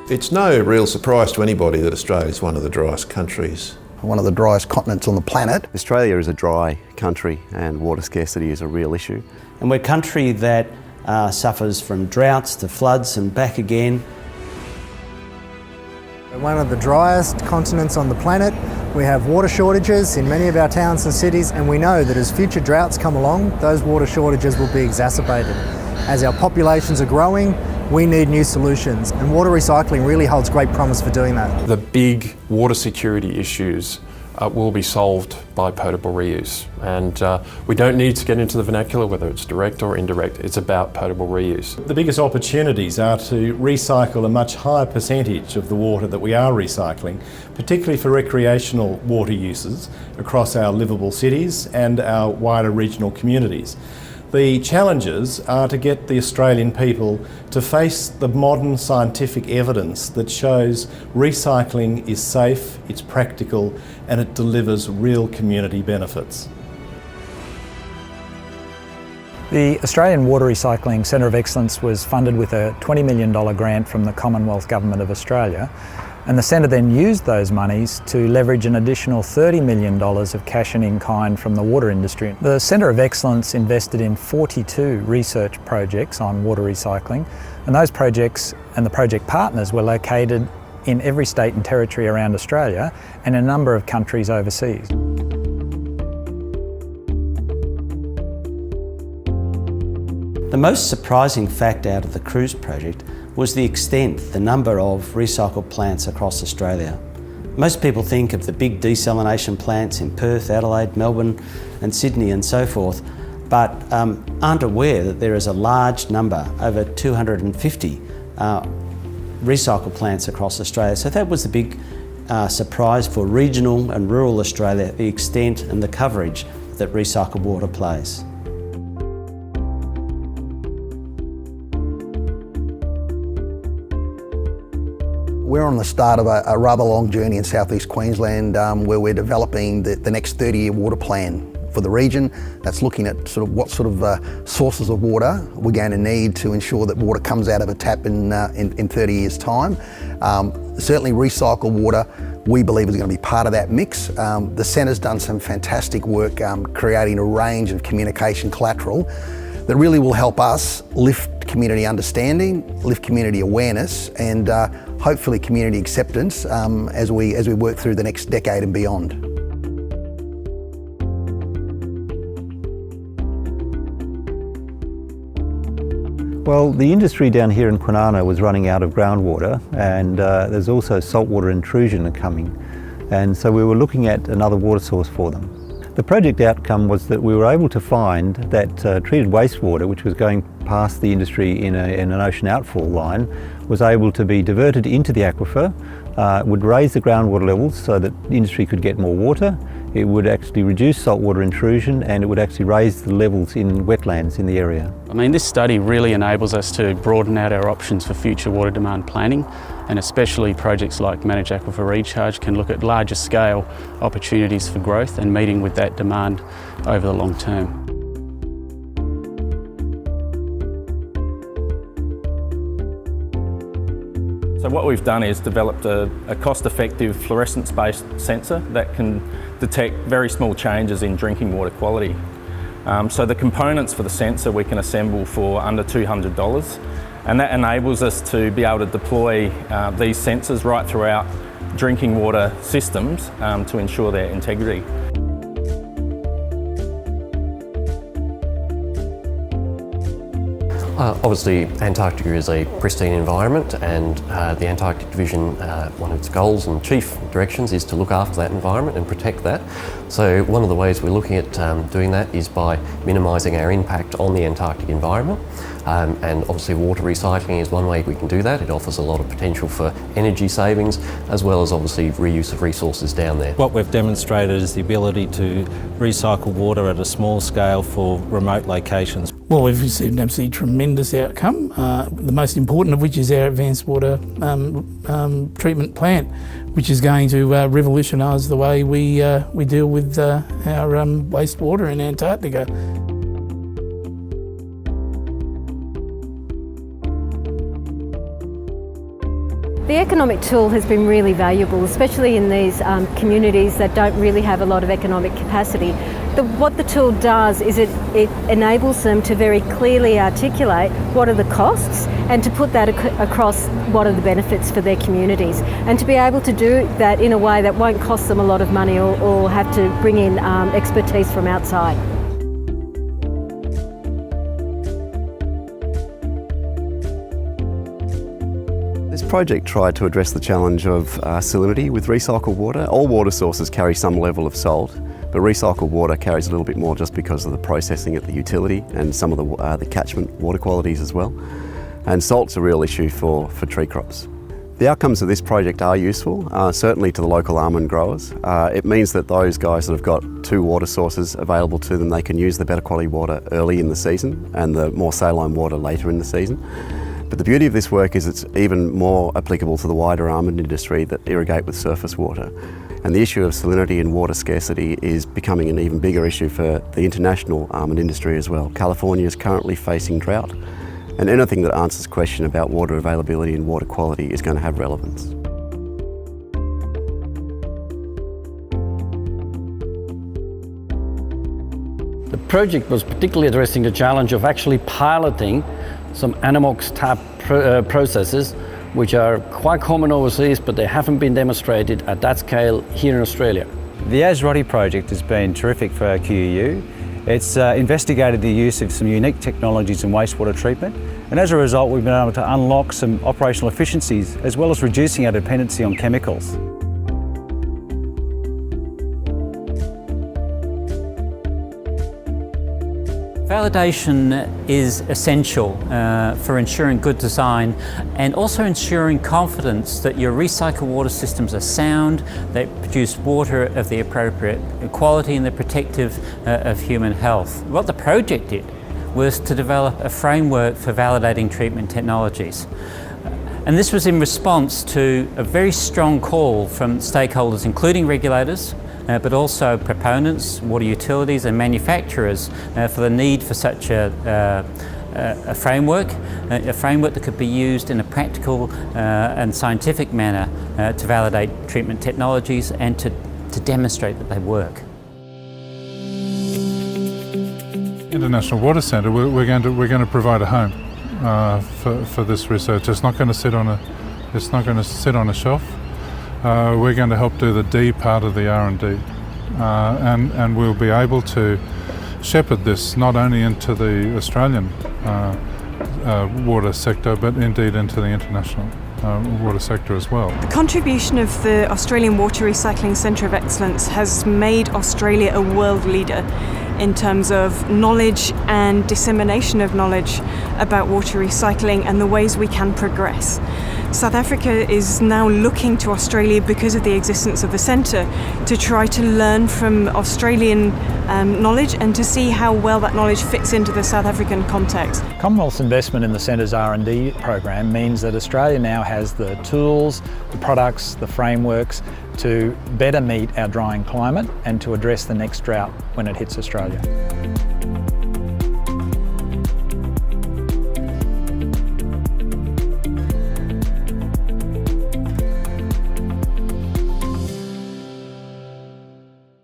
It's no real surprise to anybody that Australia is one of the driest countries. One of the driest continents on the planet. Australia is a dry country and water scarcity is a real issue. And we're a country that suffers from droughts to floods and back again. We're one of the driest continents on the planet. We have water shortages in many of our towns and cities, and we know that as future droughts come along, those water shortages will be exacerbated. As our populations are growing, we need new solutions, and water recycling really holds great promise for doing that. The big water security issues will be solved by potable reuse, and we don't need to get into the vernacular whether it's direct or indirect. It's about potable reuse. The biggest opportunities are to recycle a much higher percentage of the water that we are recycling, particularly for recreational water uses across our livable cities and our wider regional communities. The challenges are to get the Australian people to face the modern scientific evidence that shows recycling is safe, it's practical, and it delivers real community benefits. The Australian Water Recycling Centre of Excellence was funded with a $20 million grant from the Commonwealth Government of Australia, and the centre then used those monies to leverage an additional $30 million of cash and in-kind from the water industry. The Centre of Excellence invested in 42 research projects on water recycling, and those projects and the project partners were located in every state and territory around Australia and a number of countries overseas. The most surprising fact out of the Cruise project was the extent, the number of recycled plants across Australia. Most people think of the big desalination plants in Perth, Adelaide, Melbourne and Sydney and so forth, but aren't aware that there is a large number, over 250 recycled plants across Australia. So that was the big surprise for regional and rural Australia, the extent and the coverage that recycled water plays. We're on the start of a rather long journey in southeast Queensland where we're developing the next 30-year water plan for the region. That's looking at what sort of sources of water we're going to need to ensure that water comes out of a tap in 30 years' time. Certainly recycled water we believe is going to be part of that mix. The Centre's done some fantastic work creating a range of communication collateral that really will help us lift community understanding, lift community awareness and hopefully community acceptance as we work through the next decade and beyond. Well, the industry down here in Kwinana was running out of groundwater and there's also saltwater intrusion coming, and so we were looking at another water source for them. The project outcome was that we were able to find that treated wastewater, which was going past the industry in an ocean outfall line, was able to be diverted into the aquifer, would raise the groundwater levels so that the industry could get more water. It would actually reduce saltwater intrusion and it would actually raise the levels in wetlands in the area. I mean, this study really enables us to broaden out our options for future water demand planning, and especially projects like Managed Aquifer Recharge can look at larger scale opportunities for growth and meeting with that demand over the long term. So what we've done is developed a cost-effective fluorescence-based sensor that can detect very small changes in drinking water quality. So the components for the sensor we can assemble for under $200, and that enables us to be able to deploy these sensors right throughout drinking water systems to ensure their integrity. Obviously, Antarctica is a pristine environment, and the Antarctic Division, one of its goals and chief directions is to look after that environment and protect that. So one of the ways we're looking at doing that is by minimising our impact on the Antarctic environment. And obviously water recycling is one way we can do that. It offers a lot of potential for energy savings, as well as obviously reuse of resources down there. What we've demonstrated is the ability to recycle water at a small scale for remote locations. Well, we've received an absolutely tremendous outcome, the most important of which is our advanced water treatment plant, which is going to revolutionise the way we deal with our wastewater in Antarctica. The economic tool has been really valuable, especially in these communities that don't really have a lot of economic capacity. What the tool does is it enables them to very clearly articulate what are the costs and to put that across what are the benefits for their communities, and to be able to do that in a way that won't cost them a lot of money or have to bring in expertise from outside. This project tried to address the challenge of salinity with recycled water. All water sources carry some level of salt, but recycled water carries a little bit more just because of the processing at the utility and some of the catchment water qualities as well. And salt's a real issue for tree crops. The outcomes of this project are useful, certainly to the local almond growers. It means that those guys that have got 2 water sources available to them, they can use the better quality water early in the season and the more saline water later in the season. But the beauty of this work is it's even more applicable to the wider almond industry that irrigate with surface water. And the issue of salinity and water scarcity is becoming an even bigger issue for the international almond industry as well. California is currently facing drought, and anything that answers the question about water availability and water quality is going to have relevance. The project was particularly addressing the challenge of actually piloting some ANAMOX type processes, which are quite common overseas, but they haven't been demonstrated at that scale here in Australia. The ASROTI project has been terrific for QUU. It's investigated the use of some unique technologies in wastewater treatment, and as a result we've been able to unlock some operational efficiencies as well as reducing our dependency on chemicals. Validation is essential for ensuring good design and also ensuring confidence that your recycled water systems are sound, they produce water of the appropriate quality and they're protective of human health. What the project did was to develop a framework for validating treatment technologies. And this was in response to a very strong call from stakeholders, including regulators, but also proponents, water utilities and manufacturers for the need for such a framework that could be used in a practical and scientific manner to validate treatment technologies and to demonstrate that they work. International Water Centre, we're going to provide a home for this research. It's not going to sit on a shelf. We're going to help do the D part of the R&D, and we'll be able to shepherd this not only into the Australian water sector, but indeed into the international water sector as well. The contribution of the Australian Water Recycling Centre of Excellence has made Australia a world leader in terms of knowledge and dissemination of knowledge about water recycling and the ways we can progress. South Africa is now looking to Australia because of the existence of the centre to try to learn from Australian knowledge and to see how well that knowledge fits into the South African context. Commonwealth's investment in the Centre's R&D program means that Australia now has the tools, the products, the frameworks to better meet our drying climate and to address the next drought when it hits Australia.